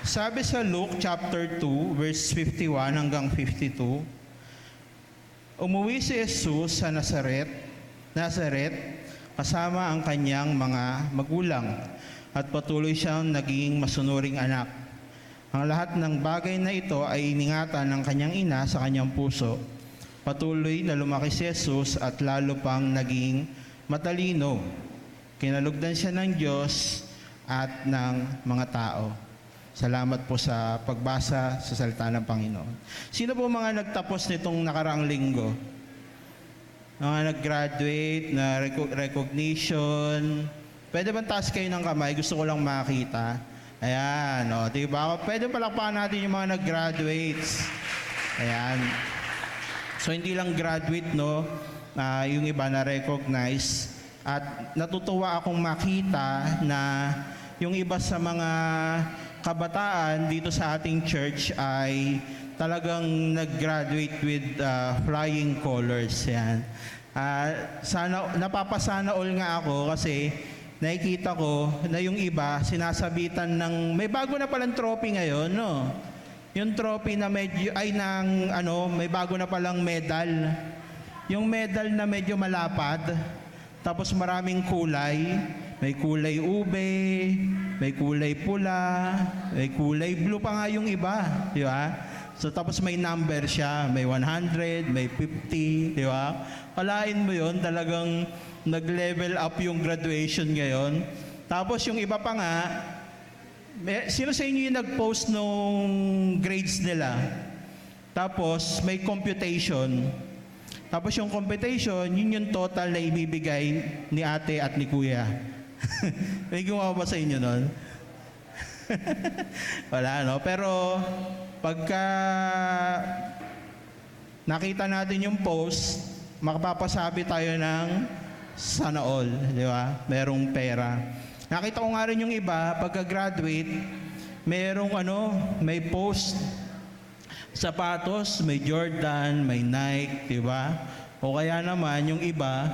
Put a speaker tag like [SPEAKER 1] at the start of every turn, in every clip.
[SPEAKER 1] Sabi sa Luke chapter 2, verse 51 hanggang 52, umuwi si Jesus sa Nazaret kasama ang kanyang mga magulang at patuloy siyang naging masunuring anak. Ang lahat ng bagay na ito ay iningatan ng kanyang ina sa kanyang puso. Patuloy na lumaki si Jesus at lalo pang naging matalino. Kinalugdan siya ng Diyos at ng mga tao. Salamat po sa pagbasa sa salita ng Panginoon. Sino po mga nagtapos nitong nakaraang linggo? Mga nag-graduate, na recognition. Pwede bang taas kayo ng kamay? Gusto ko lang makita. Ayan, o, diba? Pwede palakpakan natin yung mga nag-graduates. Ayan. So, hindi lang graduate, no? Yung iba na-recognize. At natutuwa akong makita na yung iba sa mga kabataan dito sa ating church ay talagang nag-graduate with flying colors. Yan. Napapasana all nga ako kasi nakikita ko na yung iba sinasabitan ng may bago na palang trophy ngayon, no? Yung trophy na medyo ay may bago na palang medal. Yung medal na medyo malapad, tapos maraming kulay. May kulay ube, may kulay pula, may kulay blue pa nga yung iba, di ba? So tapos may number siya, may 100, may 50, di ba? Kalain mo yon, talagang nag-level up yung graduation ngayon. Tapos yung iba pa nga, sino sa inyo yung nag-post nung grades nila? Tapos may computation. Tapos yung computation, yun yung total na ibibigay ni ate at ni kuya. May gumawa ba sa inyo nun? Wala, no? Pero pagka nakita natin yung post, makapapasabi tayo ng sana all, di ba? Merong pera. Nakita ko nga rin yung iba, pagka-graduate, may post, sapatos, may Jordan, may Nike, di ba? O kaya naman yung iba,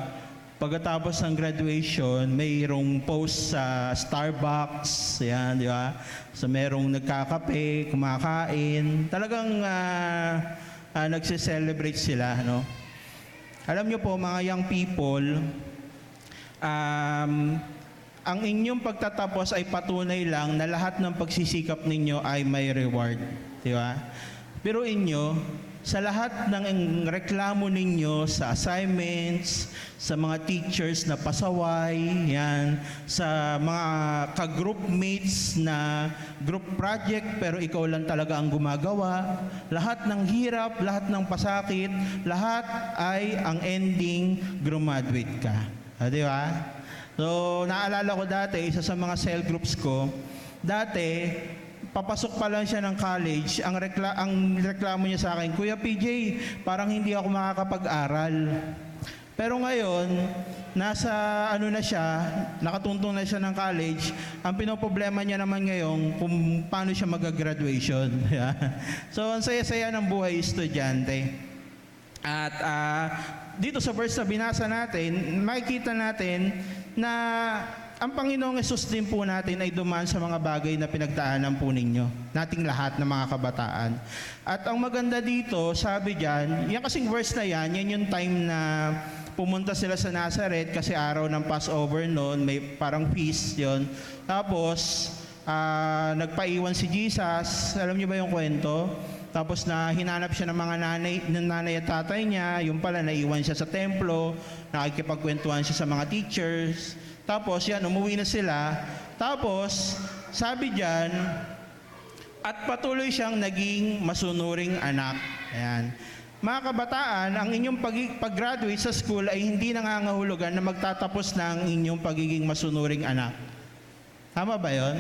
[SPEAKER 1] pagkatapos ng graduation, mayroong post sa Starbucks, yan, di ba? So merong nagkakape, kumakain, talagang nagse-celebrate sila, no? Alam niyo po, mga young people, ang inyong pagtatapos ay patunay lang na lahat ng pagsisikap ninyo ay may reward, di ba? Pero inyo, sa lahat ng reklamo ninyo sa assignments, sa mga teachers na pasaway, yan, sa mga ka-group mates na group project pero ikaw lang talaga ang gumagawa, lahat ng hirap, lahat ng pasakit, lahat ay ang ending, graduate ka. Di ba? So, naalala ko dati, isa sa mga cell groups ko, dati, papasok pa lang siya ng college, ang reklamo niya sa akin, Kuya PJ, parang hindi ako makakapag-aral. Pero ngayon, nasa na siya, nakatuntong na siya ng college, ang pinoproblema niya naman ngayon kung paano siya mag-graduation. So, ang saya-saya ng buhay estudyante. At dito sa verse na binasa natin, makikita natin na ang Panginoong Hesus din po natin ay dumaan sa mga bagay na pinagdaanan po ninyo, nating lahat ng mga kabataan. At ang maganda dito, sabi diyan, yan kasing verse na yan yung time na pumunta sila sa Nazaret kasi araw ng Passover noon, may parang feast yon. Tapos, nagpaiwan si Jesus, alam niyo ba yung kwento? Tapos na hinanap siya ng mga nanay at tatay niya, yung pala naiwan siya sa templo, nakikipagkwentuhan siya sa mga teachers. Tapos yan, umuwi na sila. Tapos, sabi diyan, at patuloy siyang naging masunuring anak. Ayan. Mga kabataan, ang inyong pag-graduate sa school ay hindi nangangahulugan na magtatapos ng inyong pagiging masunuring anak. Tama ba yon?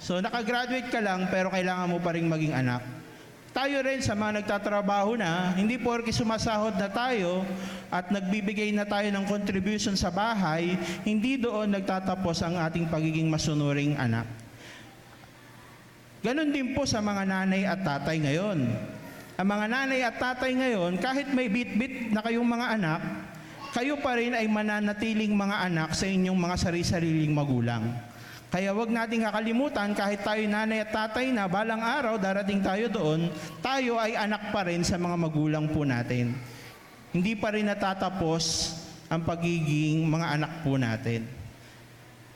[SPEAKER 1] So, nakagraduate ka lang pero kailangan mo pa rin maging anak. Tayo rin sa mga nagtatrabaho na, hindi porke sumasahod na tayo at nagbibigay na tayo ng contribution sa bahay, hindi doon nagtatapos ang ating pagiging masunuring anak. Ganon din po sa mga nanay at tatay ngayon. Ang mga nanay at tatay ngayon, kahit may bit-bit na kayong mga anak, kayo pa rin ay mananatiling mga anak sa inyong mga sarili-sariling magulang. Kaya wag nating kakalimutan, kahit tayo nanay at tatay na, balang araw darating tayo doon, tayo ay anak pa rin sa mga magulang po natin. Hindi pa rin natatapos ang pagiging mga anak po natin.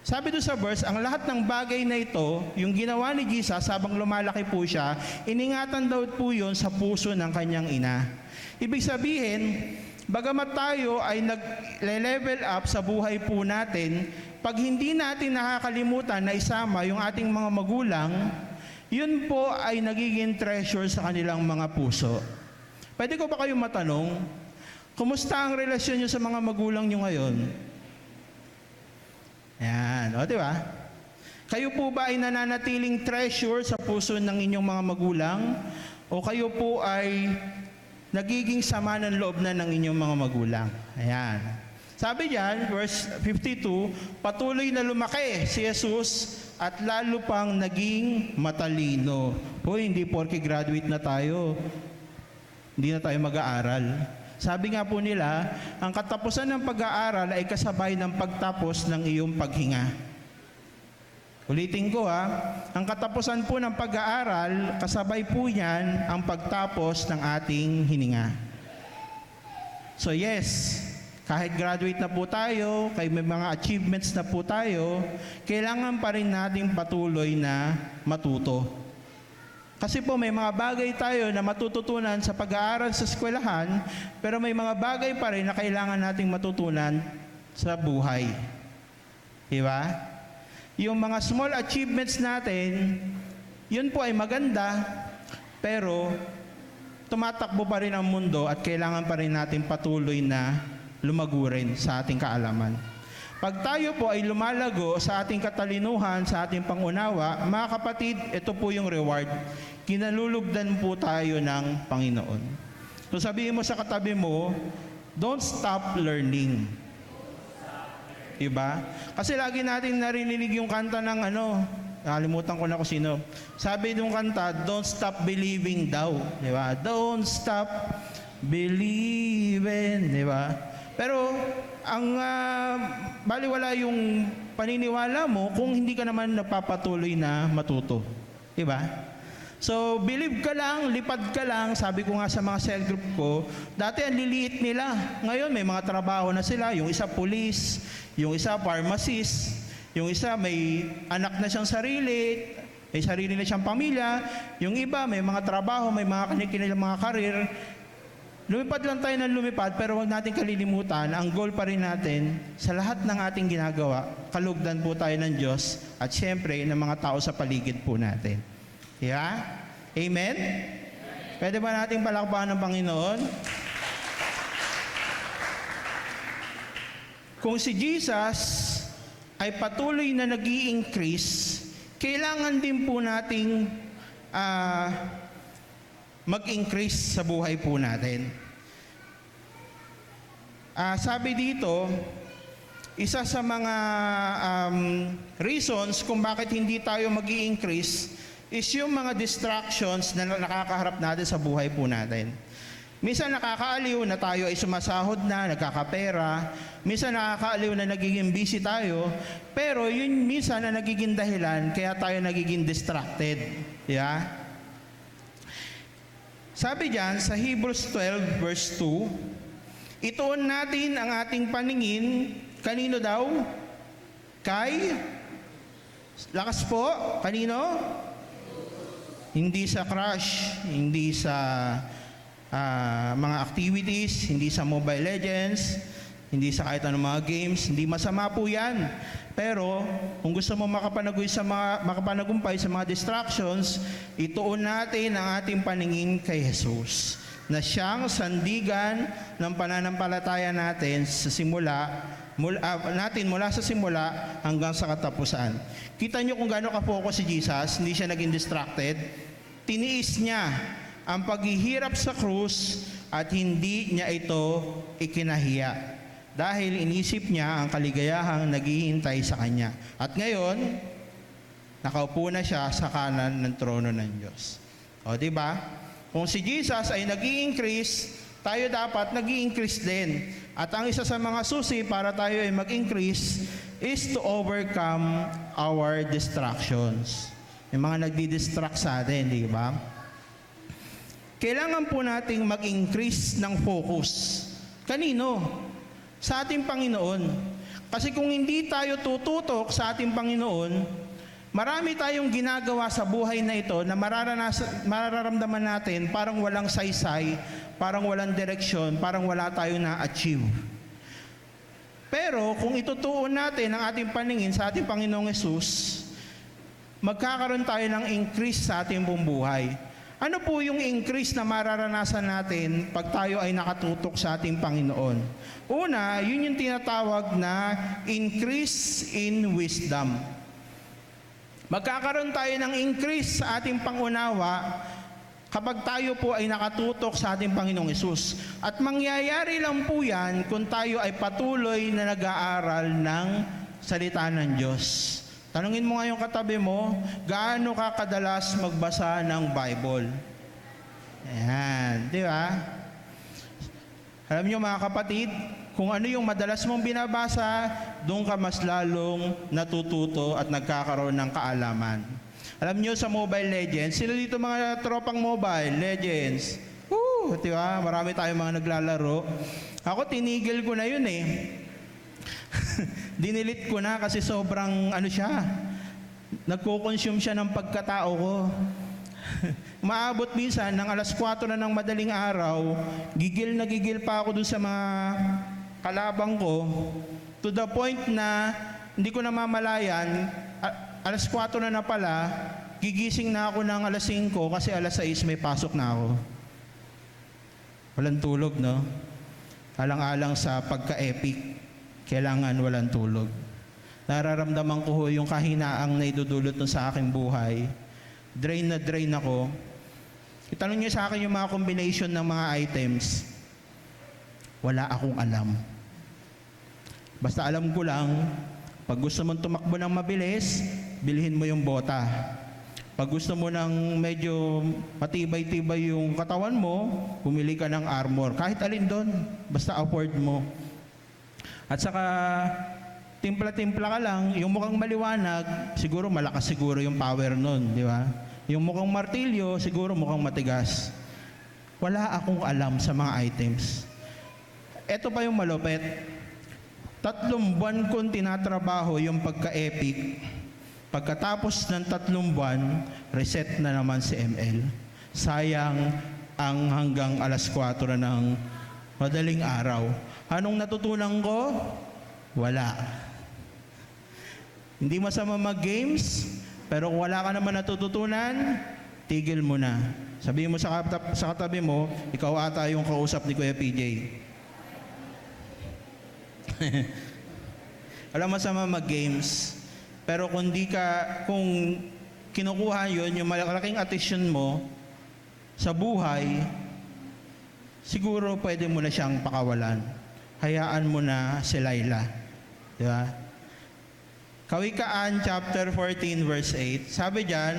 [SPEAKER 1] Sabi doon sa verse, ang lahat ng bagay na ito, yung ginawa ni Jesus habang lumalaki po siya, iningatan daw po yun sa puso ng kanyang ina. Ibig sabihin, bagamat tayo ay nag-level up sa buhay po natin, pag hindi natin nakakalimutan na isama yung ating mga magulang, yun po ay nagiging treasure sa kanilang mga puso. Pwede ko ba kayong matanong, kumusta ang relasyon nyo sa mga magulang nyo ngayon? Yan, o diba? Kayo po ba ay nananatiling treasure sa puso ng inyong mga magulang? O kayo po ay nagiging sama ng loob na ng inyong mga magulang? Ayan. Sabi diyan, verse 52, patuloy na lumaki si Jesus at lalo pang naging matalino. Hoy, hindi porke graduate na tayo, hindi na tayo mag-aaral. Sabi nga po nila, ang katapusan ng pag-aaral ay kasabay ng pagtapos ng iyong paghinga. Ulitin ko ang katapusan po ng pag-aaral, kasabay po yan ang pagtapos ng ating hininga. So yes, kahit graduate na po tayo, kahit may mga achievements na po tayo, kailangan pa rin nating patuloy na matuto. Kasi po may mga bagay tayo na matututunan sa pag-aaral sa eskwelahan, pero may mga bagay pa rin na kailangan nating matutunan sa buhay. Diba? Yung mga small achievements natin, yun po ay maganda, pero tumatakbo pa rin ang mundo at kailangan pa rin natin patuloy na lumago rin sa ating kaalaman. Pag tayo po ay lumalago sa ating katalinuhan, sa ating pangunawa, mga kapatid, ito po yung reward. Kinalulugdan po tayo ng Panginoon. So sabihin mo sa katabi mo, don't stop learning. Diba? Kasi lagi natin narinig yung kanta ng nakalimutan ko na kung sino. Sabi nung kanta, don't stop believing daw. Diba? Don't stop believing. Diba? Pero ang baliwala yung paniniwala mo kung hindi ka naman napapatuloy na matuto. Diba? So, believe ka lang, lipad ka lang. Sabi ko nga sa mga cell group ko, dati ang liliit nila. Ngayon, may mga trabaho na sila. Yung isa police, yung isa pharmacist, yung isa may anak na siyang sarili, may sarili na siyang pamilya. Yung iba, may mga trabaho, may mga kanilang mga karir. Lumipad lang tayo ng lumipad, pero huwag natin kalilimutan, ang goal pa rin natin, sa lahat ng ating ginagawa, kalugdan po tayo ng Diyos at syempre ng mga tao sa paligid po natin. Yeah? Amen? Pwede ba nating palakpakan ng Panginoon? Kung si Jesus ay patuloy na nag-i-increase, kailangan din po nating mag-increase sa buhay po natin. Sabi dito, isa sa mga reasons kung bakit hindi tayo mag-i-increase is yung mga distractions na nakakaharap natin sa buhay po natin. Minsan nakakaaliw na tayo ay sumasahod na, nagkakapera. Minsan nakakaaliw na nagiging busy tayo. Pero yun minsan na nagiging dahilan kaya tayo nagiging distracted. Yeah? Sabi diyan sa Hebrews 12 verse 2, ituon natin ang ating paningin, kanino daw? Kay? Lakas po, kanino? Hindi sa crush, hindi sa mga activities, hindi sa Mobile Legends, hindi sa kahit anong mga games, hindi masama po yan. Pero kung gusto mo makapanagumpay sa mga distractions, ituon natin ang ating paningin kay Jesus, na siyang sandigan ng pananampalataya natin sa mula sa simula hanggang sa katapusan. Kita niyo kung gaano ka-focus si Jesus, hindi siya naging distracted. Tiniis niya ang paghihirap sa krus at hindi niya ito ikinahiya. Dahil inisip niya ang kaligayahang naghihintay sa kanya. At ngayon, nakaupo na siya sa kanan ng trono ng Diyos. O, di ba? Kung si Jesus ay nag-i-increase, tayo dapat nag-i-increase din. At ang isa sa mga susi para tayo ay mag-increase is to overcome our distractions. Yung mga nagdi-distract sa atin, di ba? Kailangan po nating mag-increase ng focus. Kanino? Sa ating Panginoon. Kasi kung hindi tayo tututok sa ating Panginoon, marami tayong ginagawa sa buhay na ito na mararamdaman natin parang walang saysay, parang walang direksyon, parang wala tayong na-achieve. Pero kung itutuon natin ang ating paningin sa ating Panginoong Hesus, magkakaroon tayo ng increase sa ating buhay. Ano po yung increase na mararanasan natin pag tayo ay nakatutok sa ating Panginoon? Una, yun yung tinatawag na increase in wisdom. Magkakaroon tayo ng increase sa ating pangunawa kapag tayo po ay nakatutok sa ating Panginoong Hesus. At mangyayari lang po yan kung tayo ay patuloy na nag-aaral ng salita ng Diyos. Tanungin mo nga yung katabi mo, gaano ka kadalas magbasa ng Bible? Ayan, di ba? Alam niyo mga kapatid, kung ano yung madalas mong binabasa, doon ka mas lalong natututo at nagkakaroon ng kaalaman. Alam niyo sa Mobile Legends, sila dito mga tropang Mobile Legends. Di ba? Marami tayong mga naglalaro. Ako tinigil ko na yun eh. Dinilit ko na kasi sobrang nagko-consume siya ng pagkatao ko. Maabot minsan ng 4:00 na ng madaling araw, gigil na gigil pa ako dun sa mga kalabang ko, to the point na hindi ko namamalayan, 4:00 na pala, gigising na ako ng 5:00 kasi 6:00 may pasok na ako. Walang tulog, no? Alang-alang sa pagka-epic. Kailangan walang tulog. Nararamdaman ko yung kahinaang na idudulot sa aking buhay. Drain na drain ako. Itanong niyo sa akin yung mga combination ng mga items. Wala akong alam. Basta alam ko lang, pag gusto mong tumakbo ng mabilis, bilhin mo yung bota. Pag gusto mo ng medyo matibay-tibay yung katawan mo, pumili ka ng armor. Kahit alin doon, basta afford mo. At saka, timpla-timpla ka lang, yung mukhang maliwanag, siguro malakas siguro yung power nun, di ba? Yung mukhang martilyo, siguro mukhang matigas. Wala akong alam sa mga items. Ito pa yung malupit. 3 buwan kong tinatrabaho yung pagka-epic. Pagkatapos ng 3 buwan, reset na naman si ML. Sayang ang hanggang 4:00 na ng madaling araw. Anong natutunan ko? Wala. Hindi masama mag-games, pero kung wala ka naman natututunan, tigil mo na. Sabihin mo sa katabi mo, ikaw ata yung kausap ni Kuya PJ. Alam masama mag-games, pero kung kinukuha yun, yung malaking attention mo sa buhay, siguro pwede mo na siyang pakawalan. Hayaan mo na si Laila. Di ba? Kawikaan chapter 14 verse 8. Sabi diyan,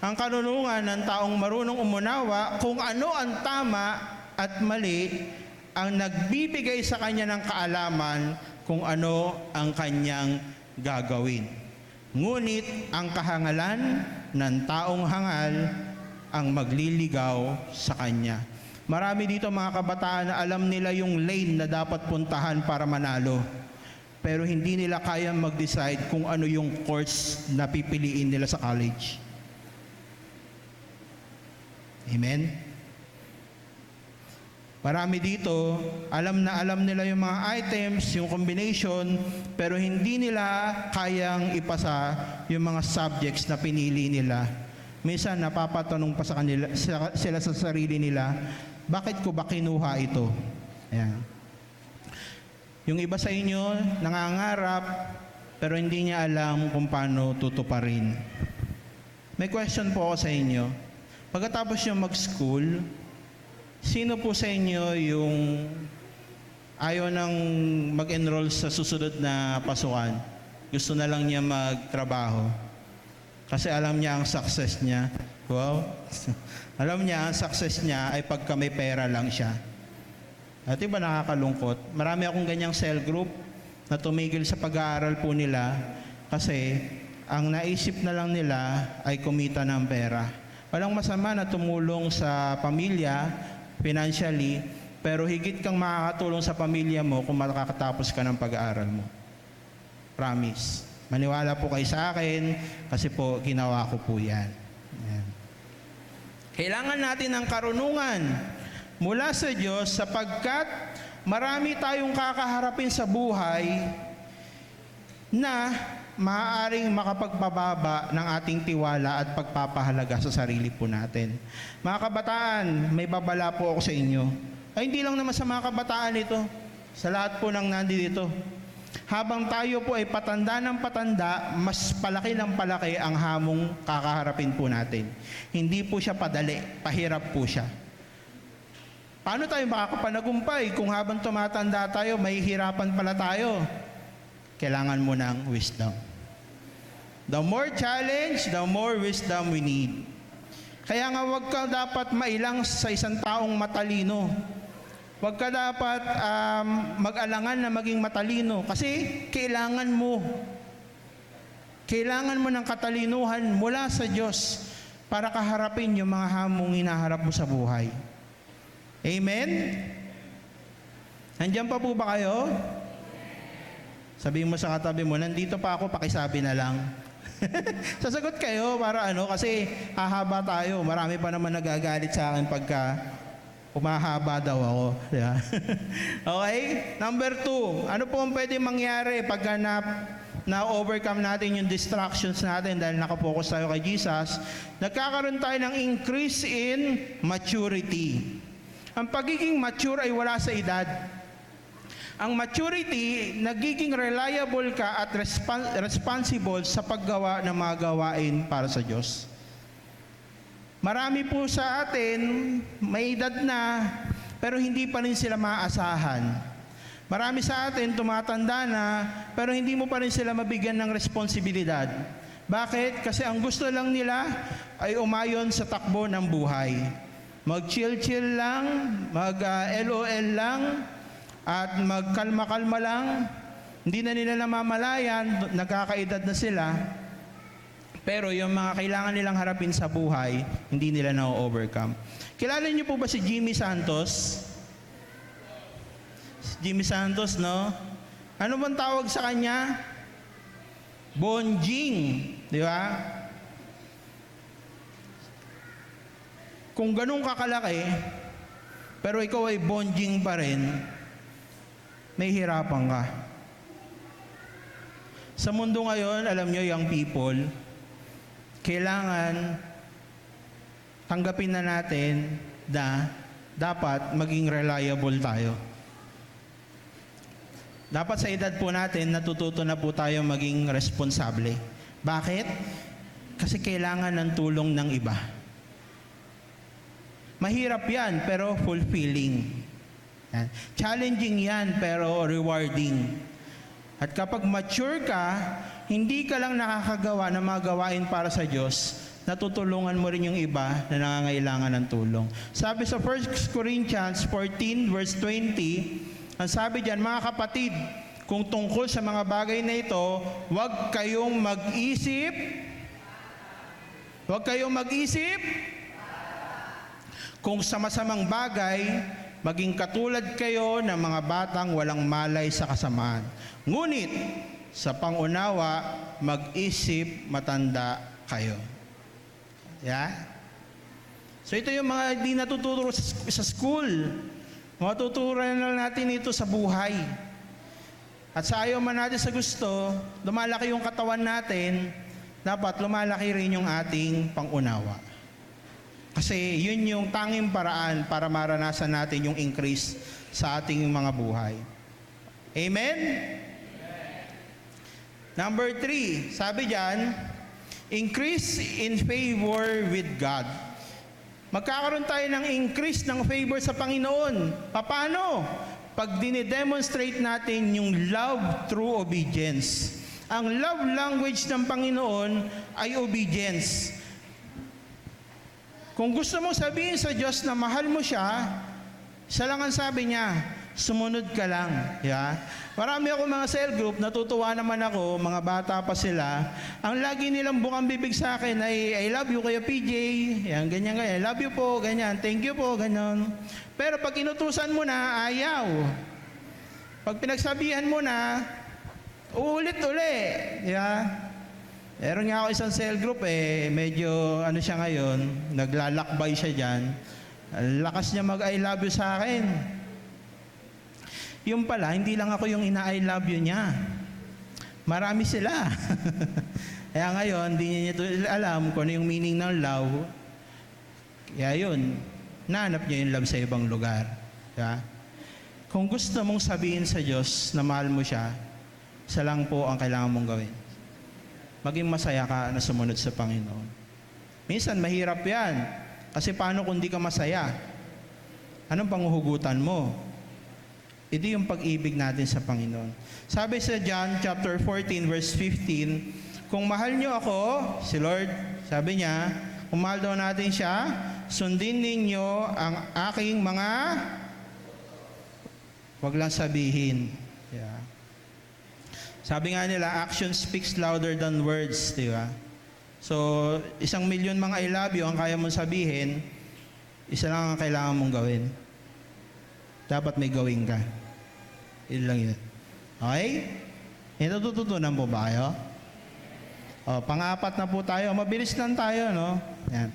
[SPEAKER 1] ang karunungan ng taong marunong umunawa kung ano ang tama at mali ang nagbibigay sa kanya ng kaalaman kung ano ang kanyang gagawin. Ngunit ang kahangalan ng taong hangal ang magliligaw sa kanya. Marami dito mga kabataan na alam nila yung lane na dapat puntahan para manalo. Pero hindi nila kaya mag-decide kung ano yung course na pipiliin nila sa college. Amen? Marami dito, alam nila yung mga items, yung combination, pero hindi nila kayang ipasa yung mga subjects na pinili nila. Minsan napapatanong pa sa kanila, sila sa sarili nila, bakit ko ba kinuha ito? Ayan. Yung iba sa inyo, nangangarap, pero hindi niya alam kung paano tutuparin. May question po ako sa inyo. Pagkatapos nyo mag-school, sino po sa inyo yung ayaw nang mag-enroll sa susunod na pasukan? Gusto na lang niya magtrabaho. Kasi alam niya ang success niya. Wow. Alam niya ang success niya ay pagka may pera lang siya. At iba nakakalungkot. Marami akong ganyang cell group. na tumigil sa pag-aaral po nila kasi ang naisip na lang nila ay kumita ng pera. Walang masama na tumulong sa pamilya financially, pero higit kang makakatulong sa pamilya mo kung makakatapos ka ng pag-aaral mo. Promise. Maniwala po kayo sa akin kasi po ginawa ko po yan. Yan. Kailangan natin ng karunungan mula sa Diyos sapagkat marami tayong kakaharapin sa buhay na maaaring makapagpababa ng ating tiwala at pagpapahalaga sa sarili po natin. Mga kabataan, may babala po ako sa inyo. Ay hindi lang naman sa mga kabataan ito, sa lahat po ng nandito. Habang tayo po ay patanda ng patanda, mas palaki ng palaki ang hamong kakaharapin po natin. Hindi po siya padali, pahirap po siya. Paano tayo makakapanagumpay kung habang tumatanda tayo, may hirapan pala tayo? Kailangan mo ng wisdom. The more challenge, the more wisdom we need. Kaya nga huwag ka dapat mailang sa isang taong matalino. Huwag ka dapat mag-alangan na maging matalino kasi kailangan mo. Kailangan mo ng katalinuhan mula sa Diyos para kaharapin yung mga hamong hinaharap mo sa buhay. Amen? Nandiyan pa po ba kayo? Sabihin mo sa katabi mo, nandito pa ako, pakisabi na lang. Sasagot kayo para kasi hahaba tayo. Marami pa naman nagagalit sa akin pagka umahaba daw ako. Diba? Okay? Number 2, ano po ang pwede mangyari pagka na-overcome natin yung distractions natin dahil nakapokus tayo kay Jesus? Nagkakaroon tayo ng increase in maturity. Ang pagiging mature ay wala sa edad. Ang maturity, nagiging reliable ka at responsible sa paggawa ng mga gawain para sa Diyos. Marami po sa atin, may edad na, pero hindi pa rin sila maaasahan. Marami sa atin, tumatanda na, pero hindi mo pa rin sila mabigyan ng responsibilidad. Bakit? Kasi ang gusto lang nila ay umayon sa takbo ng buhay. Mag-chill-chill lang, mag-LOL lang, at magkalma-kalma lang. Hindi na nila namamalayan, nagkakaedad na sila. Pero yung mga kailangan nilang harapin sa buhay, hindi nila na-overcome. Kilala niyo po ba si Jimmy Santos? Jimmy Santos, no? Ano bang tawag sa kanya? Bonjing. Di ba? Kung ganun kakalaki, pero ikaw ay bonjing pa rin, may hirapan ka. Sa mundo ngayon, alam nyo, young people, kailangan tanggapin na natin na dapat maging reliable tayo. Dapat sa edad po natin, natututo na po tayo maging responsable. Bakit? Kasi kailangan ng tulong ng iba. Mahirap yan, pero fulfilling. Yan. Challenging yan, pero rewarding. At kapag mature ka, hindi ka lang nakakagawa ng mga gawain para sa Diyos, natutulungan mo rin yung iba na nangangailangan ng tulong. Sabi sa 1 Corinthians 14 verse 20, ang sabi diyan, mga kapatid, kung tungkol sa mga bagay na ito, huwag kayong mag-isip. Huwag kayong mag-isip. Kung sa masamang bagay, maging katulad kayo ng mga batang walang malay sa kasamaan. Ngunit, sa pangunawa, mag-isip matanda kayo. Yeah? So ito yung mga di natuturo sa school. Matuturan na natin ito sa buhay. At sa ayaw man natin sa gusto, lumalaki yung katawan natin, dapat lumalaki rin yung ating pangunawa. Kasi yun yung tanging paraan para maranasan natin yung increase sa ating mga buhay. Amen? Number 3, sabi diyan, increase in favor with God. Magkakaroon tayo ng increase ng favor sa Panginoon. Paano? Pag dinidemonstrate natin yung love through obedience. Ang love language ng Panginoon ay obedience. Kung gusto mong sabihin sa Diyos na mahal mo siya, siya lang ang sabi niya, sumunod ka lang. Yeah? Marami ako mga cell group, natutuwa naman ako, mga bata pa sila. Ang lagi nilang bukang bibig sa akin ay, I love you, Kuya PJ. Yan, ganyan, ganyan. I love you po, ganyan. Thank you po, ganyan. Pero pag inutusan mo na, ayaw. Pag pinagsabihan mo na, uulit-uli. Yeah? Meron nga ako isang cell group medyo ano siya ngayon, naglalakbay siya dyan. Ang lakas niya mag-I love you sa akin. Yung pala, hindi lang ako yung ina-I love you niya. Marami sila. Kaya ngayon, hindi niya alam kung ano yung meaning ng love. Kaya yun, nahanap niya yung love sa ibang lugar. Diba? Kung gusto mong sabihin sa Diyos na mahal mo siya, isa lang po ang kailangan mong gawin. Maging masaya ka na sumunod sa Panginoon. Minsan, mahirap yan. Kasi paano kung di ka masaya? Anong panghuhugutan mo? Ito yung pag-ibig natin sa Panginoon. Sabi sa John chapter 14 verse 15, kung mahal nyo ako, si Lord, sabi niya, kung mahal daw natin siya, sundin ninyo ang aking mga, wag lang sabihin. Yeah. Sabi nga nila, action speaks louder than words, di ba? So, 1,000,000 mga I love you ang kaya mong sabihin, isa lang ang kailangan mong gawin. Dapat may gawin ka. Yun lang yun. Okay? Natututunan po ba kayo? Pang-apat na po tayo. Mabilis lang tayo, no? Yan.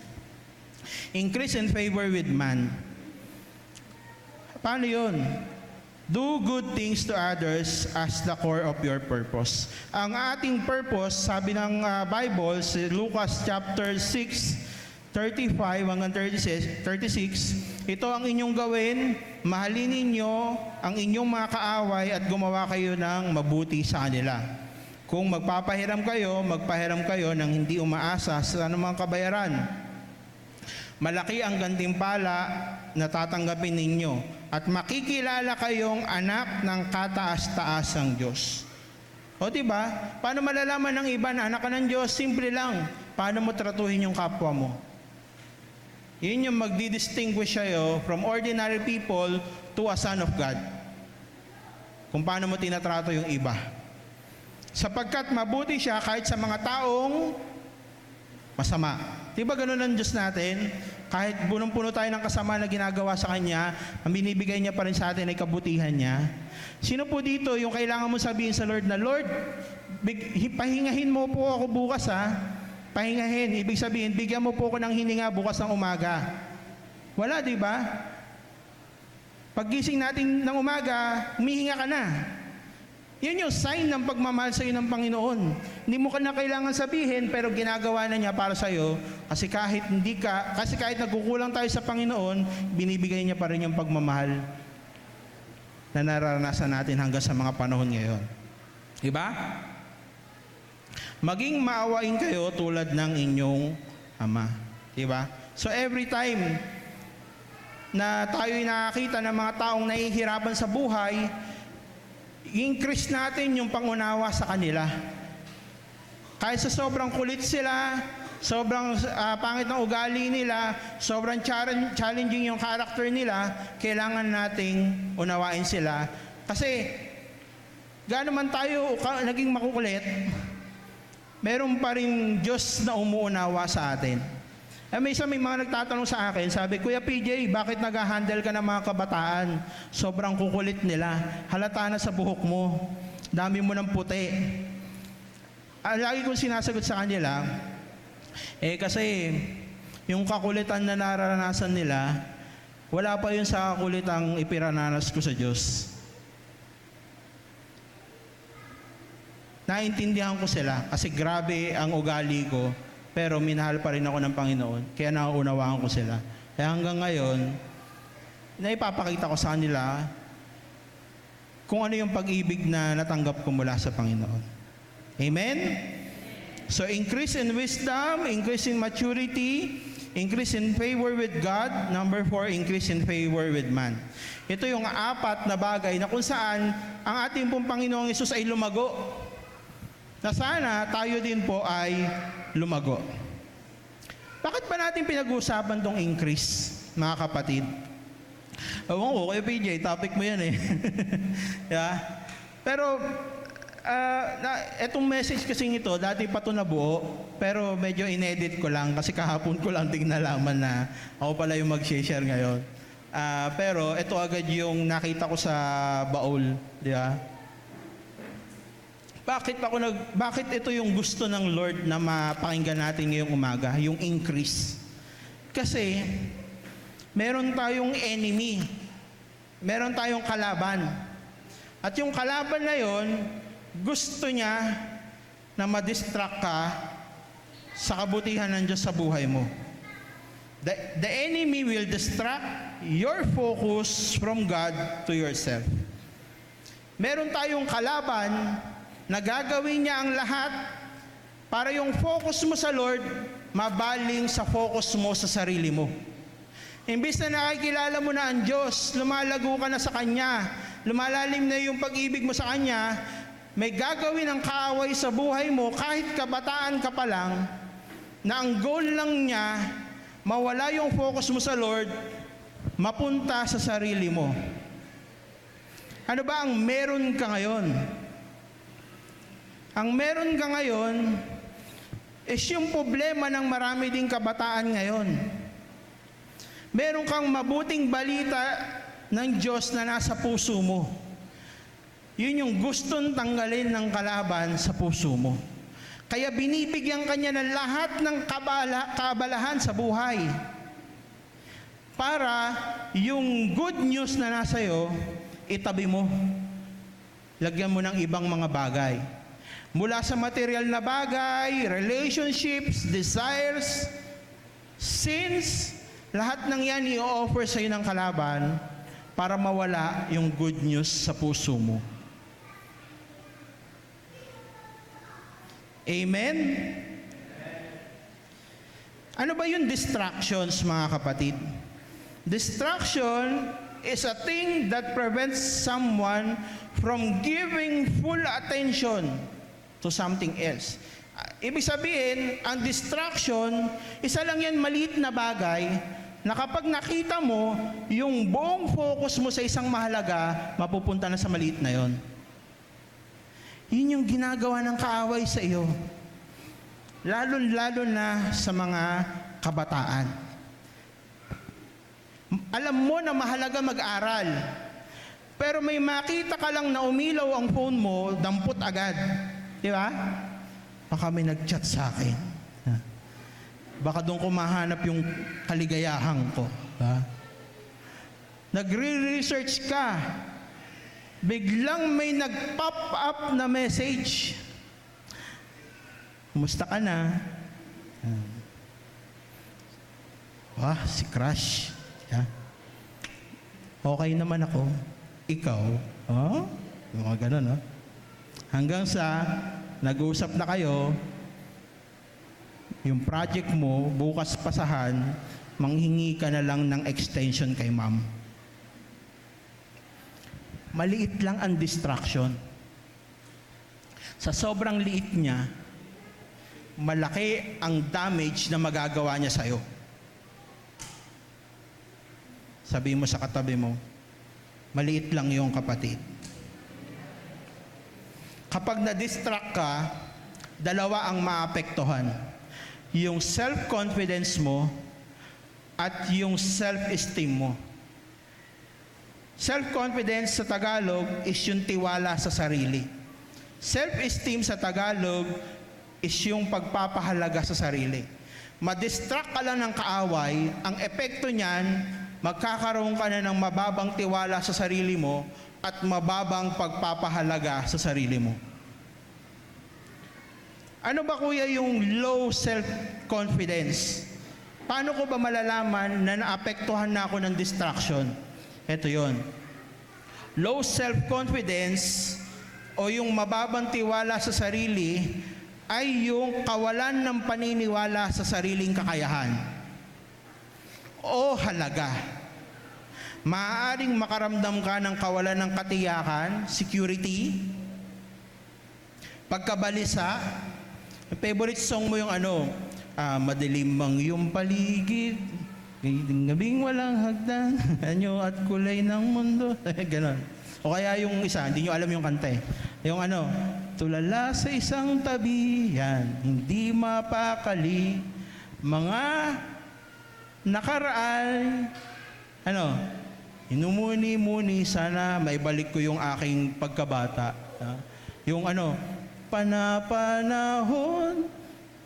[SPEAKER 1] Increase in favor with man. Paano yun? Do good things to others as the core of your purpose. Ang ating purpose, sabi ng Bible, si Lucas chapter 6, 35 hanggang 36, ito ang inyong gawin, mahalin ninyo ang inyong mga kaaway at gumawa kayo ng mabuti sa kanila. Kung magpapahiram kayo ng hindi umaasa sa anumang kabayaran. Malaki ang gantimpala na tatanggapin ninyo at makikilala kayong anak ng kataas-taasang Diyos. O diba? Paano malalaman ng iba na anak ka ng Diyos? Simple lang. Paano mo tratuhin yung kapwa mo? Yun yung magdi-distinguish sa'yo from ordinary people to a son of God. Kung paano mo tinatrato yung iba. Sapagkat mabuti siya kahit sa mga taong masama. Diba ganun ang Diyos natin? Kahit punong-puno tayo ng kasama na ginagawa sa Kanya, ang binibigay niya pa rin sa atin ay kabutihan niya. Sino po dito yung kailangan mo sabihin sa Lord na, Lord, pahingahin mo po ako bukas Pahingahin. Ibig sabihin, bigyan mo po ako ng hininga bukas ng umaga. Wala, di ba? Paggising natin ng umaga, humihinga ka na. Yun yung sign ng pagmamahal sa iyo ng Panginoon. Hindi mo ka na kailangan sabihin, pero ginagawa na niya para sa iyo. Kasi kahit nagkukulang tayo sa Panginoon, binibigay niya pa rin yung pagmamahal na nararanasan natin hanggang sa mga panahon ngayon. Diba? Maging maawain kayo tulad ng inyong Ama. Diba? So every time na tayo'y nakakita ng mga taong nahihirapan sa buhay, increase natin yung pangunawa sa kanila. Kahit sa sobrang kulit sila, sobrang pangit ng ugali nila, sobrang challenging yung character nila, kailangan nating unawain sila. Kasi, gaano man tayo naging makukulit, meron pa rin Diyos na umuunawa sa atin. May mga nagtatanong sa akin, sabi, Kuya PJ, bakit nag-handle ka ng mga kabataan? Sobrang kukulit nila. Halata na sa buhok mo. Dami mo ng puti. Lagi kong sinasagot sa kanila, kasi yung kakulitan na nararanasan nila, wala pa yun sa kakulitang ipirananas ko sa Diyos. Naintindihan ko sila kasi grabe ang ugali ko, pero minahal pa rin ako ng Panginoon, kaya nauunawaan ko sila. Kaya hanggang ngayon, naipapakita ko sa kanila kung ano yung pag-ibig na natanggap ko mula sa Panginoon. Amen? So increase in wisdom, increase in maturity, increase in favor with God. Number 4, increase in favor with man. Ito yung 4 na bagay na kung saan ang ating pong Panginoong Hesus ay lumago. Na sana tayo din po ay lumago. Bakit ba natin pinag-uusapan tong increase, mga kapatid? Ewan ko, Kuya PJ, topic mo yan eh. Yeah? Pero, etong message kasing ito, dati pa ito nabuo, pero medyo inedit ko lang kasi kahapon ko lang din nalaman na ako pala yung mag-share ngayon. Pero ito agad yung nakita ko sa baul, di ba? Bakit ito yung gusto ng Lord na mapakinggan natin ngayong umaga, yung increase? Kasi meron tayong enemy. Meron tayong kalaban. At yung kalaban na yon, gusto niya na ma-distract ka sa kabutihan ng Diyos sa buhay mo. The enemy will distract your focus from God to yourself. Meron tayong kalaban na gagawin niya ang lahat para yung focus mo sa Lord mabaling sa focus mo sa sarili mo. Imbis na nakikilala mo na ang Diyos, lumalago ka na sa Kanya, lumalalim na yung pag-ibig mo sa Kanya, may gagawin ang kaaway sa buhay mo kahit kabataan ka pa lang, na ang goal lang niya, mawala yung focus mo sa Lord, mapunta sa sarili mo. Ano ba ang meron ka ngayon? Ang meron ka ngayon is yung problema ng marami ding kabataan ngayon. Meron kang mabuting balita ng Diyos na nasa puso mo. Yun yung gustong tanggalin ng kalaban sa puso mo. Kaya binibigyan kanya ng lahat ng kabalahan sa buhay. Para yung good news na nasa iyo, itabi mo. Lagyan mo ng ibang mga bagay. Mula sa material na bagay, relationships, desires, sins, lahat ng yan i-offer sa iyo ng kalaban para mawala yung good news sa puso mo. Amen? Ano ba yung distractions, mga kapatid? Distraction is a thing that prevents someone from giving full attention to something else. Ibig sabihin, ang distraction, isa lang yan maliit na bagay na kapag nakita mo, yung buong focus mo sa isang mahalaga, mapupunta na sa maliit na yon. Yun yung ginagawa ng kaaway sa iyo. Lalo-lalo na sa mga kabataan. Alam mo na mahalaga mag-aral, pero may makita ka lang na umilaw ang phone mo, dampot agad. Di ba? Baka may nag-chat sa akin. Baka doon ko mahanap yung kaligayahan ko. Diba? Nagre-research ka, biglang may nag-pop up na message. Kumusta ka na? Si Crush. Okay naman ako. Ikaw? Mga ganun, hanggang sa nag-uusap na kayo, yung project mo, bukas pasahan, manghingi ka na lang ng extension kay ma'am. Maliit lang ang distraction. Sa sobrang liit niya, malaki ang damage na magagawa niya sa'yo. Sabi mo sa katabi mo, maliit lang yung kapatid. Kapag na-distract ka, dalawa ang maapektuhan. Yung self-confidence mo at yung self-esteem mo. Self-confidence sa Tagalog is yung tiwala sa sarili. Self-esteem sa Tagalog is yung pagpapahalaga sa sarili. Ma-distract ka lang ng kaaway, ang epekto niyan, magkakaroon ka na ng mababang tiwala sa sarili mo at mababang pagpapahalaga sa sarili mo. Ano ba kuya yung low self-confidence? Paano ko ba malalaman na naapektuhan na ako ng distraction? Ito yon. Low self-confidence o yung mababang tiwala sa sarili ay yung kawalan ng paniniwala sa sariling kakayahan o halaga. Maaaring makaramdam ka ng kawalan ng katiyakan, security, pagkabalisa. Favorite song mo yung madilim ang iyong paligid, Gabing walang hagdan, anyo at kulay ng mundo. Ganon. O kaya yung isa, hindi nyo alam yung kanta eh. Yung ano, tulala sa isang tabi, yan, hindi mapakali, mga nakaraan, ano, inumuni-muni, sana maibalik ko yung aking pagkabata. Yung ano, panapanahon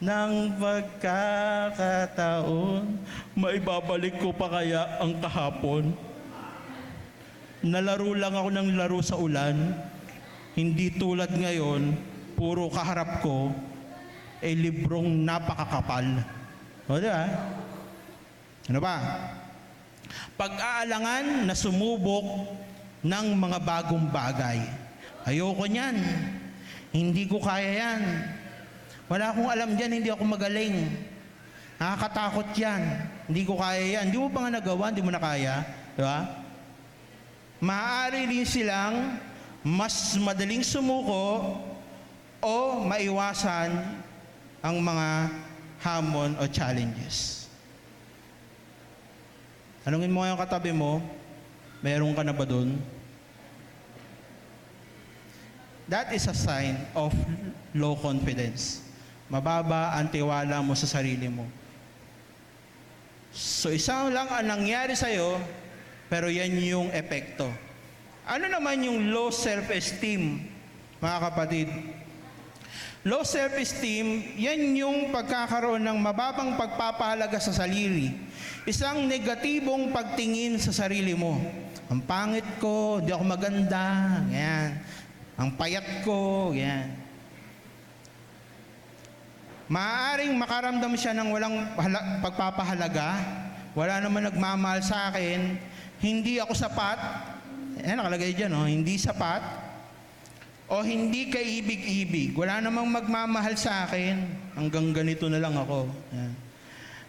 [SPEAKER 1] ng pagkakataon, maibabalik ko pa kaya ang kahapon? Nalaro lang ako ng laro sa ulan, hindi tulad ngayon, puro kaharap ko, librong napakakapal. O diba? Ano ba? Pag-aalangan na sumubok ng mga bagong bagay. Ayoko niyan. Hindi ko kaya yan. Wala akong alam dyan, hindi ako magaling. Nakakatakot yan. Hindi ko kaya yan. Hindi mo pa nga nagawa, hindi mo na kaya. Diba? Maaari din silang mas madaling sumuko o maiwasan ang mga hamon o challenges. Tanungin mo yung katabi mo, meron ka na ba dun? That is a sign of low confidence. Mababa ang tiwala mo sa sarili mo. So isang lang ang nangyari sa'yo, pero yan yung epekto. Ano naman yung low self-esteem, mga kapatid? Low self-esteem, yan yung pagkakaroon ng mababang pagpapahalaga sa sarili. Isang negatibong pagtingin sa sarili mo. Ang pangit ko, di ako maganda, yan. Ang payat ko, yan. Maaaring makaramdam siya ng walang pagpapahalaga, wala naman nagmamahal sa akin, hindi ako sapat, nakalagay dyan, hindi sapat, o hindi kaibig-ibig, wala namang magmamahal sa akin, hanggang ganito na lang ako. Yan.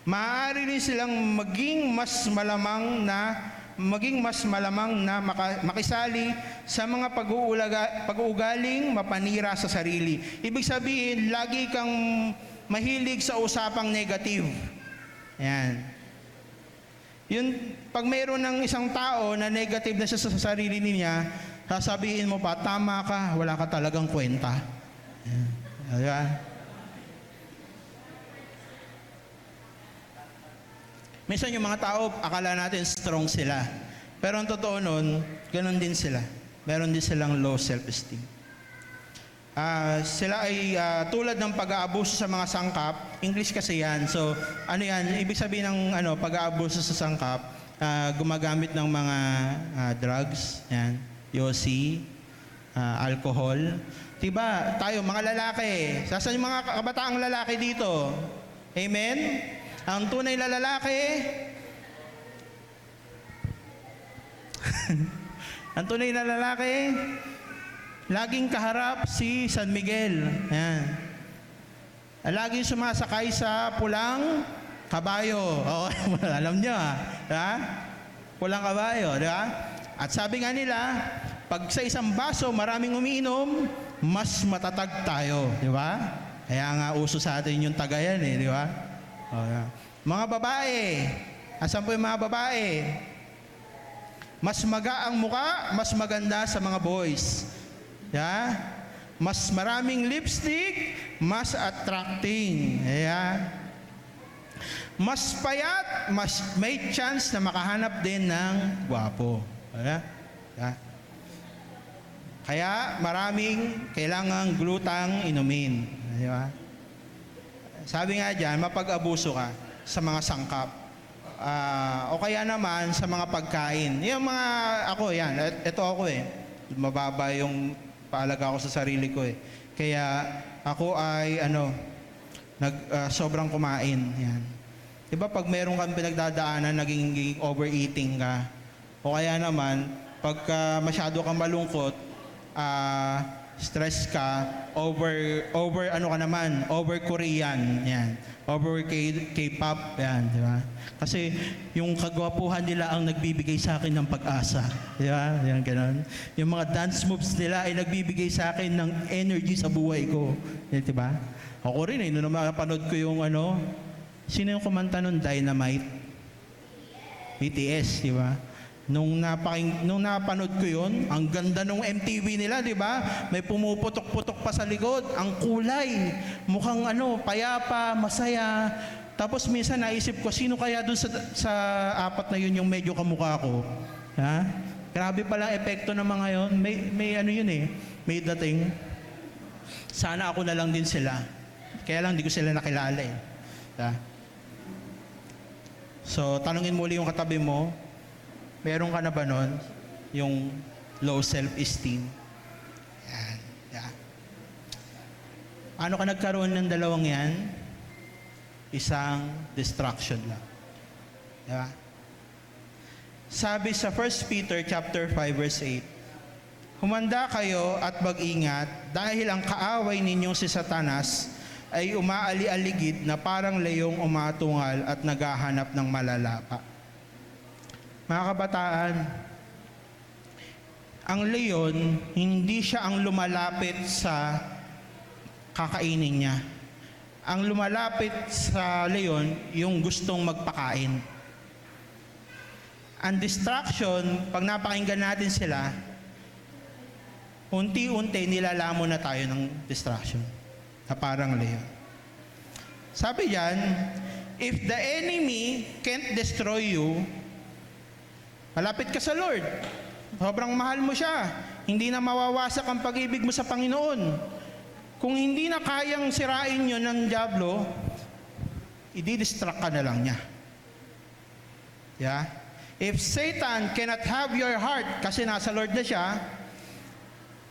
[SPEAKER 1] Maaari rin silang maging mas malamang na makisali sa mga pag-uugaling mapanira sa sarili. Ibig sabihin, lagi kang mahilig sa usapang negative. Yan. Yun, pag mayroon ng isang tao na negative na siya sa sarili niya, sasabihin mo pa, tama ka, wala ka talagang kwenta. Diba? Minsan yung mga tao, akala natin strong sila. Pero ang totoo nun, ganun din sila. Meron din silang low self-esteem. Sila ay tulad ng pag-aabuso sa mga sangkap. English kasi yan. So, ano yan? Ibig sabihin ng pag-aabuso sa sangkap, gumagamit ng mga drugs, yan, yosi, alcohol. Diba, tayo, mga lalaki, sasan yung mga kabataang lalaki dito? Amen? Ang tunay na lalaki, ang tunay na lalaki, laging kaharap si San Miguel. Yan. Laging sumasakay sa pulang kabayo. Oh, alam nyo ha? Pulang kabayo, di ba? At sabi nga nila, pag sa isang baso maraming umiinom, mas matatag tayo, di ba? Kaya nga uso sa atin yung tagayan di ba? Oh, yeah. Mga babae, asan po yung mga babae? Mas maga ang muka, mas maganda sa mga boys. Yeah? Mas maraming lipstick, mas attracting. Yeah? Mas payat, mas may chance na makahanap din ng gwapo. Yeah? Yeah? Kaya maraming kailangang glutang inumin. Di ba? Sabi nga dyan, mapag-abuso ka sa mga sangkap. O kaya naman sa mga pagkain. Yung mga, ako yan, ito ako mababa yung paalaga ko sa sarili ko Kaya ako ay sobrang kumain. Yan. Diba pag meron kang pinagdadaanan, naging overeating ka. O kaya naman, pagka masyado kang malungkot, stress ka, over Korean, yan. Over K-pop, yan, di ba? Kasi yung kagwapuhan nila ang nagbibigay sa akin ng pag-asa. Di ba? Yan, ganun. Yung mga dance moves nila ay nagbibigay sa akin ng energy sa buhay ko. Di ba? Ako rin nung napanood ko yung sino yung kumanta nun? Dynamite. BTS, di ba? Nung napanood ko yun, ang ganda nung MTV nila, di ba? May pumuputok-putok pa sa likod, ang kulay, mukhang payapa, masaya. Tapos minsan naisip ko, sino kaya dun sa apat na yun yung medyo kamukha ko? Ha? Grabe pala epekto ng mga yun. May yun eh, may dating. Sana ako na lang din sila. Kaya lang di ko sila nakilala eh. Ha? So, tanungin mo ulit yung katabi mo, meron ka na ba nun? Yung low self-esteem. Yan. Yan. Paano ka nagkaroon ng dalawang yan? Isang distraction lang. Diba? Sabi sa 1 Peter chapter 5 verse 8, humanda kayo at mag-ingat dahil ang kaaway ninyong si Satanas ay umaali-aligid na parang layong umatungal at naghahanap ng malalapa. Mga kabataan, ang leon, hindi siya ang lumalapit sa kakainin niya. Ang lumalapit sa leon, yung gustong magpakain. Ang distraction, pag napakinggan natin sila, unti-unti nilalamon na tayo ng distraction. Na parang leon. Sabi diyan, if the enemy can't destroy you, malapit ka sa Lord. Sobrang mahal mo siya. Hindi na mawawasak ang pag-ibig mo sa Panginoon. Kung hindi na kayang sirain yun ng dyablo, i-distract ka na lang niya. Yeah? If Satan cannot have your heart, kasi nasa Lord na siya,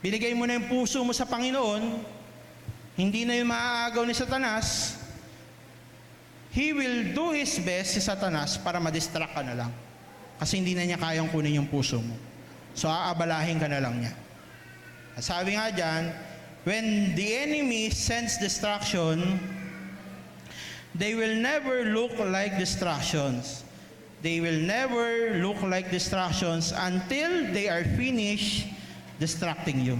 [SPEAKER 1] binigay mo na yung puso mo sa Panginoon, hindi na yung maaagaw ni Satanas, he will do his best si Satanas para ma-distract ka na lang. Kasi hindi na niya kayang kunin yung puso mo. So, aabalahin ka na lang niya. At sabi nga dyan, when the enemy sends distraction, they will never look like distractions. They will never look like distractions until they are finished distracting you.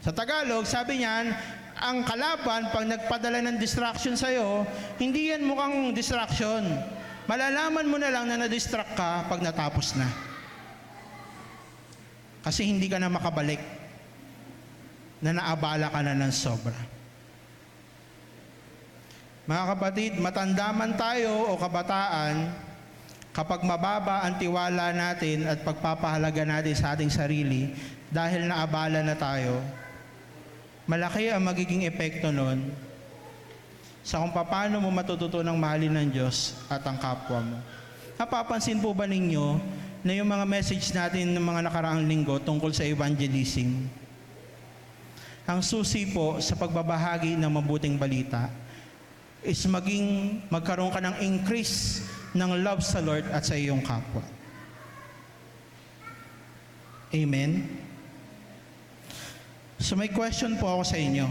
[SPEAKER 1] Sa Tagalog, sabi niyan, ang kalaban, pag nagpadala ng distraction sa'yo, hindi yan mukhang distraction. Malalaman mo na lang na na-distract ka pag natapos na. Kasi hindi ka na makabalik. Na naabala ka na ng sobra. Mga kapatid, matanda man tayo o kabataan, kapag mababa ang tiwala natin at pagpapahalaga natin sa ating sarili, dahil naabala na tayo, malaki ang magiging epekto nun sa kung paano mo matututunang mahalin ng Diyos at ang kapwa mo. Napapansin po ba ninyo na yung mga message natin ng mga nakaraang linggo tungkol sa evangelism, ang susi po sa pagbabahagi ng mabuting balita is magkaroon ka ng increase ng love sa Lord at sa iyong kapwa. Amen? So may question po ako sa inyo.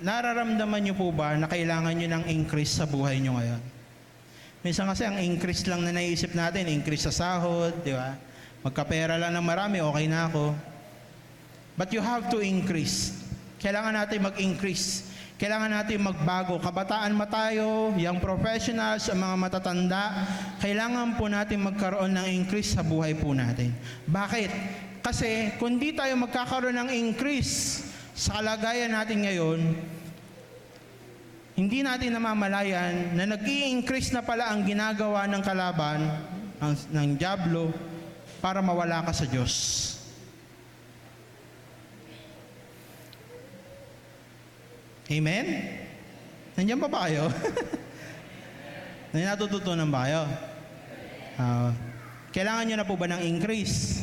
[SPEAKER 1] Nararamdaman niyo po ba na kailangan niyo ng increase sa buhay niyo ngayon? Minsan kasi ang increase lang na naisip natin, increase sa sahod, di ba? Magkapera lang ng marami, okay na ako. But you have to increase. Kailangan natin mag-increase. Kailangan natin magbago. Kabataan man tayo, young professionals, ang mga matatanda, kailangan po natin magkaroon ng increase sa buhay po natin. Bakit? Kasi kung di tayo magkakaroon ng increase sa kalagayan natin ngayon, hindi natin namamalayan na nag-i-increase na pala ang ginagawa ng kalaban, ng dyablo, para mawala ka sa Diyos. Amen? Nandiyan pa ba kayo? Natututunan ba kayo? Kailangan nyo na po ba ng increase?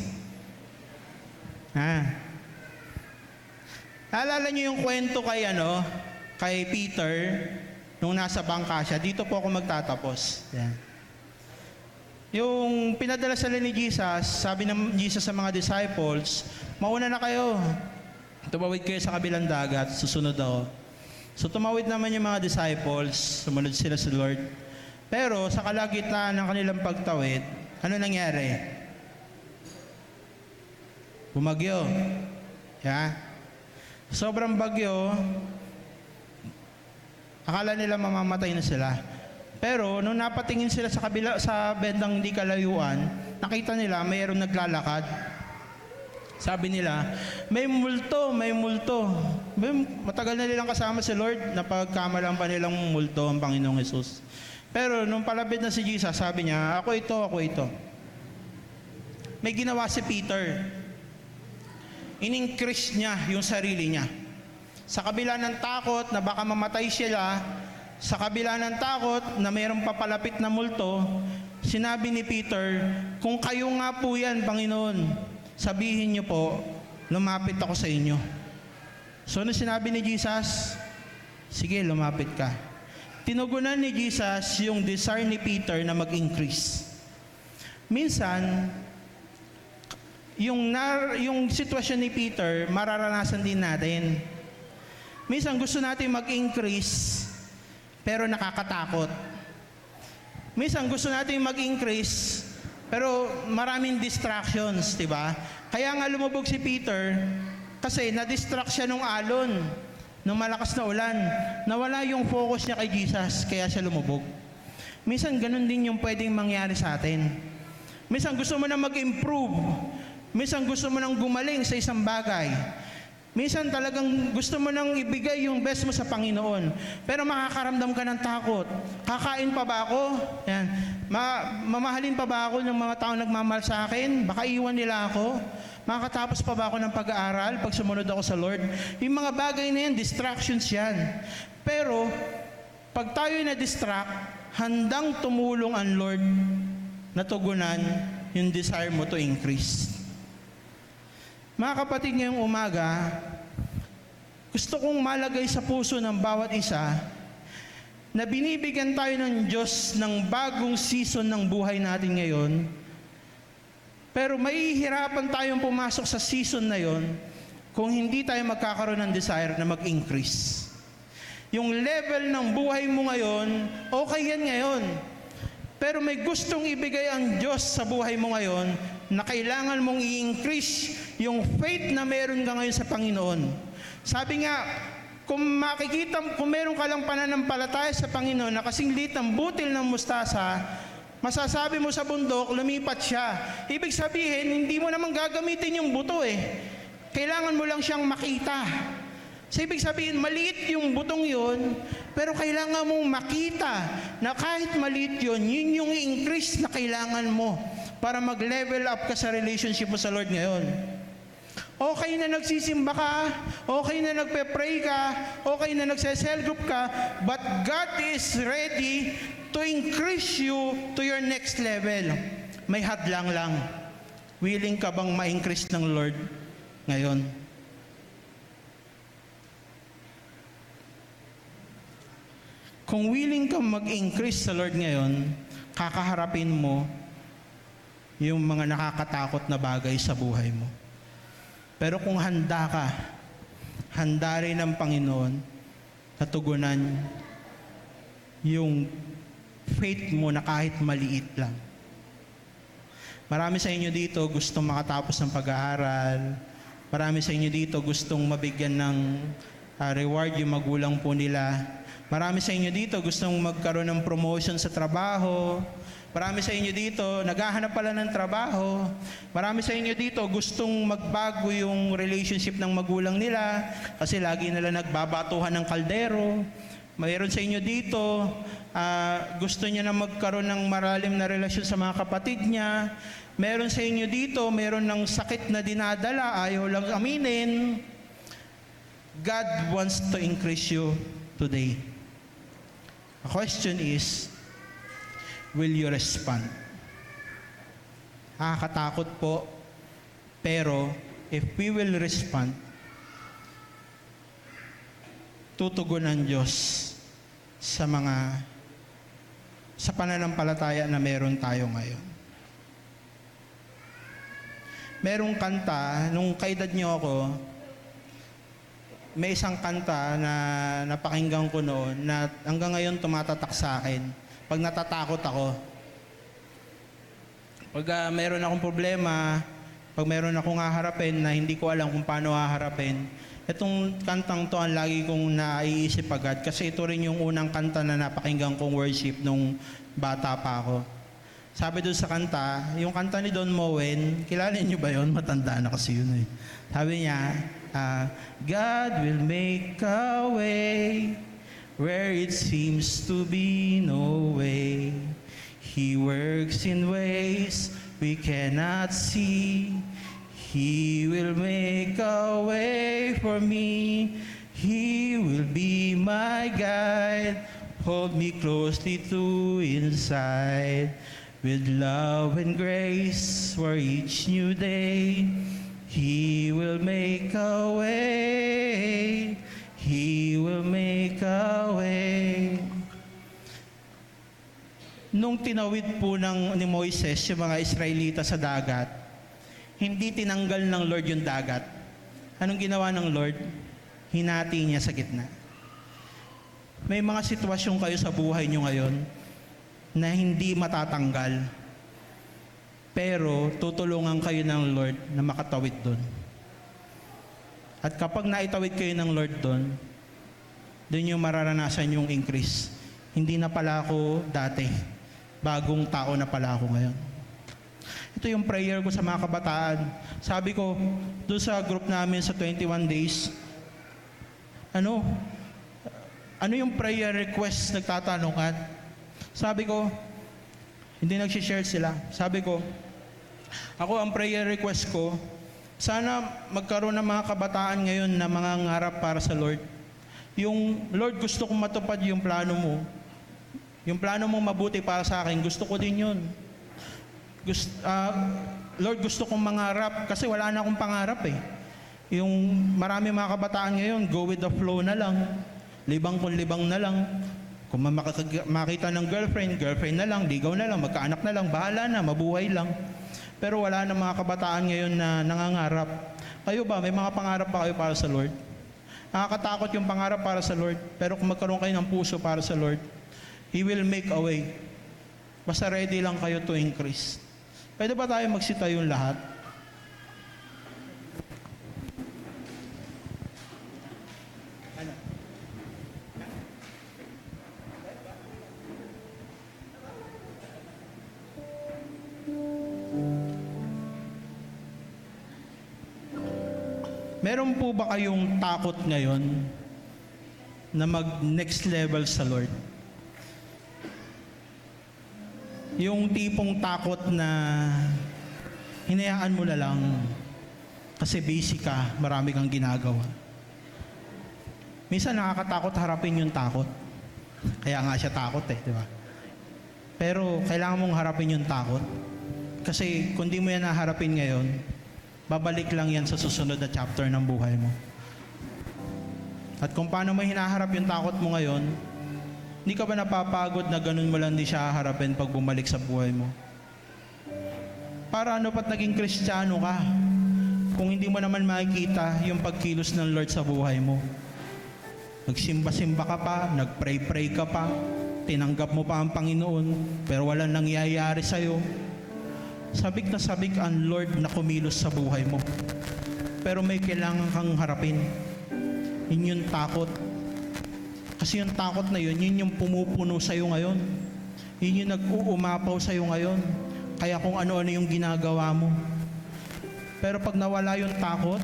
[SPEAKER 1] Naalala nyo yung kwento kay Peter, nung nasa bangka siya, dito po ako magtatapos. Yan. Yung pinadala sila ni Jesus, sabi ng Jesus sa mga disciples, mauna na kayo. Tumawid kayo sa kabilang dagat, susunod ako. So tumawid naman yung mga disciples, sumunod sila sa Lord. Pero sa kalagitnaan ng kanilang pagtawid, ano nangyari? Bumagyo. Yeah. Sobrang bagyo, akala nila mamamatay na sila. Pero nung napatingin sila sa kabila, sa bendang hindi kalayuan, nakita nila mayroong naglalakad. Sabi nila, may multo, may multo. Matagal na nilang kasama si Lord, napagkamalan pa nilang multo ang Panginoong Hesus. Pero nung palapit na si Jesus, sabi niya, ako ito, ako ito. May ginawa si Peter. In-increase niya yung sarili niya. Sa kabila ng takot na baka mamatay sila, sa kabila ng takot na mayroong papalapit na multo, sinabi ni Peter, kung kayo nga po yan, Panginoon, sabihin niyo po, lumapit ako sa inyo. So, ano sinabi ni Jesus? Sige, lumapit ka. Tinugunan ni Jesus yung desire ni Peter na mag-increase. Minsan, yung sitwasyon ni Peter, mararanasan din natin. Minsan gusto natin mag-increase, pero nakakatakot. Minsan gusto natin mag-increase, pero maraming distractions, di ba? Kaya nga lumubog si Peter, kasi na-distract siya nung alon, nung malakas na ulan. Nawala yung focus niya kay Jesus, kaya siya lumubog. Minsan ganun din yung pwedeng mangyari sa atin. Minsan gusto mo na mag-improve. Minsan gusto mo nang gumaling sa isang bagay. Minsan talagang gusto mo nang ibigay yung best mo sa Panginoon. Pero makakaramdam ka ng takot. Kakain pa ba ako? Yan. Mamahalin pa ba ako ng mga tao nagmamahal sa akin? Baka iwan nila ako? Makakatapos pa ba ako ng pag-aaral pag sumunod ako sa Lord? Yung mga bagay na yan, distractions yan. Pero, pag tayo na-distract, handang tumulong ang Lord na tugunan yung desire mo to increase. Mga kapatid, ngayong umaga, gusto kong malagay sa puso ng bawat isa na binibigyan tayo ng Diyos ng bagong season ng buhay natin ngayon, pero mahihirapan tayong pumasok sa season na yon kung hindi tayo magkakaroon ng desire na mag-increase. Yung level ng buhay mo ngayon, okay yan ngayon. Pero may gustong ibigay ang Diyos sa buhay mo ngayon na kailangan mong i-increase yung faith na meron ka ngayon sa Panginoon. Sabi nga, kung meron ka lang pananampalataya sa Panginoon na kasing liit ng butil ng mustasa, masasabi mo sa bundok, lumipat siya. Ibig sabihin, hindi mo naman gagamitin yung buto eh. Kailangan mo lang siyang makita. So, ibig sabihin, maliit yung butong yun, pero kailangan mong makita na kahit maliit yun, yun yung increase na kailangan mo para mag-level up ka sa relationship mo sa Lord ngayon. Okay na nagsisimba ka, okay na nagpe-pray ka, okay na nagse-cell group ka, but God is ready to increase you to your next level. May hadlang lang. Willing ka bang ma-increase ng Lord ngayon? Kung willing kang mag-increase sa Lord ngayon, kakaharapin mo yung mga nakakatakot na bagay sa buhay mo. Pero kung handa ka, handa rin ng Panginoon na tugunan yung faith mo na kahit maliit lang. Marami sa inyo dito gustong makatapos ng pag-aaral. Marami sa inyo dito gustong mabigyan ng reward yung magulang po nila. Marami sa inyo dito gustong magkaroon ng promotion sa trabaho. Marami sa inyo dito naghahanap pala ng trabaho. Marami sa inyo dito gustong magbago yung relationship ng magulang nila kasi lagi nila nagbabatuhan ng kaldero. Mayroon sa inyo dito gusto niya na magkaroon ng malalim na relasyon sa mga kapatid niya. Meron sa inyo dito, meron ng sakit na dinadala, ayaw lang aminin. God wants to increase you today. The question is, will you respond? Nakakatakot po, pero if we will respond, tutugunan Diyos sa pananampalataya na meron tayo ngayon. Merong kanta, nung kaedad niyo ako, may isang kanta na napakinggan ko noon na hanggang ngayon tumatatak sa akin. Pag natatakot ako, pag meron akong problema, pag meron akong haharapin na hindi ko alam kung paano haharapin, Itong kantang to ang lagi kong naiisip agad kasi ito rin yung unang kanta na napakinggan kong worship nung bata pa ako. Sabi doon sa kanta, yung kanta ni Don Moen, kilala niyo ba yun? Matanda na kasi yun eh. Sabi niya, God will make a way where it seems to be no way. He works in ways we cannot see. He will make a way for me. He will be my guide. Hold me closely to inside. With love and grace for each new day. He will make a way. He will make a way. Nung tinawid po ni Moises yung mga Israelita sa dagat, hindi tinanggal ng Lord yung dagat. Anong ginawa ng Lord? Hinati niya sa gitna. May mga sitwasyon kayo sa buhay nyo ngayon na hindi matatanggal. Pero tutulungan kayo ng Lord na makatawid doon. At kapag naitawid kayo ng Lord doon, doon yung mararanasan yung increase. Hindi na pala ako dati. Bagong tao na pala ako ngayon. Ito yung prayer ko sa mga kabataan. Sabi ko, doon sa group namin sa 21 days, ano yung prayer request nagtatanungan? Sabi ko, hindi nagsishare sila. Sabi ko, ako ang prayer request ko, sana magkaroon ng mga kabataan ngayon na mga ngarap para sa Lord. Yung, Lord, gusto kong matupad yung plano mo. Yung plano mong mabuti para sa akin, gusto ko din yun. Lord, gusto kong mangarap kasi wala na akong pangarap eh. Yung marami mga kabataan ngayon, go with the flow na lang. Libang kung libang na lang. Kung makita ng girlfriend na lang, ligaw na lang, magkaanak na lang, bahala na, mabuhay lang. Pero wala na mga kabataan ngayon na nangangarap. Kayo ba, may mga pangarap pa kayo para sa Lord? Nakakatakot yung pangarap para sa Lord. Pero kung magkaroon kayo ng puso para sa Lord, He will make a way. Basta ready lang kayo to increase. Pwede ba tayo magsitayong lahat? Meron po ba kayong takot ngayon na mag-next level sa Lord? Yung tipong takot na hinayaan mo na lang kasi busy ka, marami kang ginagawa. Minsan nakakatakot harapin yung takot. Kaya nga siya takot eh, di ba? Pero kailangan mong harapin yung takot. Kasi kung di mo yan naharapin ngayon, babalik lang yan sa susunod na chapter ng buhay mo. At kung paano mo hinaharap yung takot mo ngayon, hindi ka ba napapagod na ganun mo lang di siya haharapin pag bumalik sa buhay mo? Para ano pa't naging Kristiyano ka kung hindi mo naman makikita yung pagkilos ng Lord sa buhay mo? Nagsimba-simba ka pa, nagpray-pray ka pa, tinanggap mo pa ang Panginoon, pero walang nangyayari sa'yo. Sabik na sabik ang Lord na kumilos sa buhay mo. Pero may kailangan kang harapin. Yun yung takot. Kasi yung takot na yun, yun yung pumupuno sa'yo ngayon. Yun yung nag-uumapaw sa'yo ngayon. Kaya kung ano-ano yung ginagawa mo. Pero pag nawala yung takot,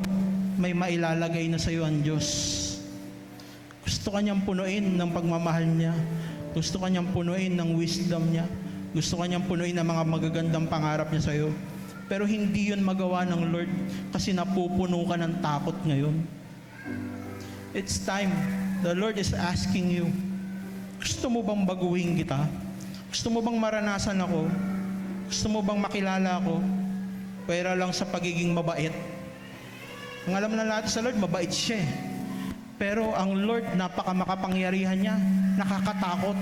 [SPEAKER 1] may mailalagay na sa'yo ang Diyos. Gusto ka niyang punuin ng pagmamahal niya. Gusto ka niyang punuin ng wisdom niya. Gusto ka niyang punuin ng mga magagandang pangarap niya sa'yo. Pero hindi yun magawa ng Lord kasi napupuno ka ng takot ngayon. It's time. The Lord is asking you, gusto mo bang baguhin kita? Gusto mo bang maranasan ako? Gusto mo bang makilala ako? Pwera lang sa pagiging mabait. Ang alam na natin sa Lord, mabait siya eh. Pero ang Lord, napakamakapangyarihan niya, nakakatakot.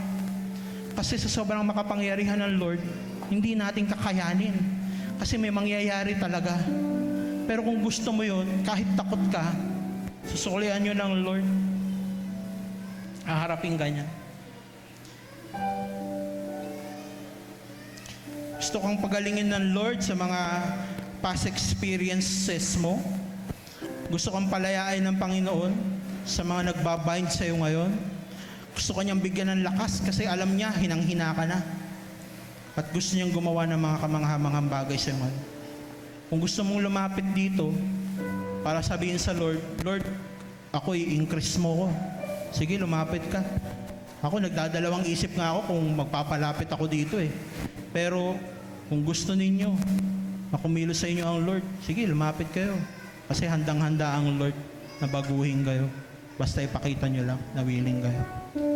[SPEAKER 1] Kasi sa sobrang makapangyarihan ng Lord, hindi natin kakayanin. Kasi may mangyayari talaga. Pero kung gusto mo yun, kahit takot ka, susuklian nyo ng Lord. Haharapin ka niya. Gusto kang pagalingin ng Lord sa mga past experiences mo. Gusto kang palayain ng Panginoon sa mga nagbabind sa iyo ngayon. Gusto ka niyang bigyan ng lakas kasi alam niya, hinang-hina ka na. At gusto niyang gumawa ng mga kamangha-manghang bagay sa iyo ngayon. Kung gusto mong lumapit dito para sabihin sa Lord, Lord, ako i-increase mo ko. Sige, lumapit ka. Ako, nagdadalawang isip nga ako kung magpapalapit ako dito eh. Pero kung gusto ninyo na kumilos sa inyo ang Lord, sige, lumapit kayo. Kasi handang-handa ang Lord na baguhin kayo. Basta ipakita nyo lang na willing kayo.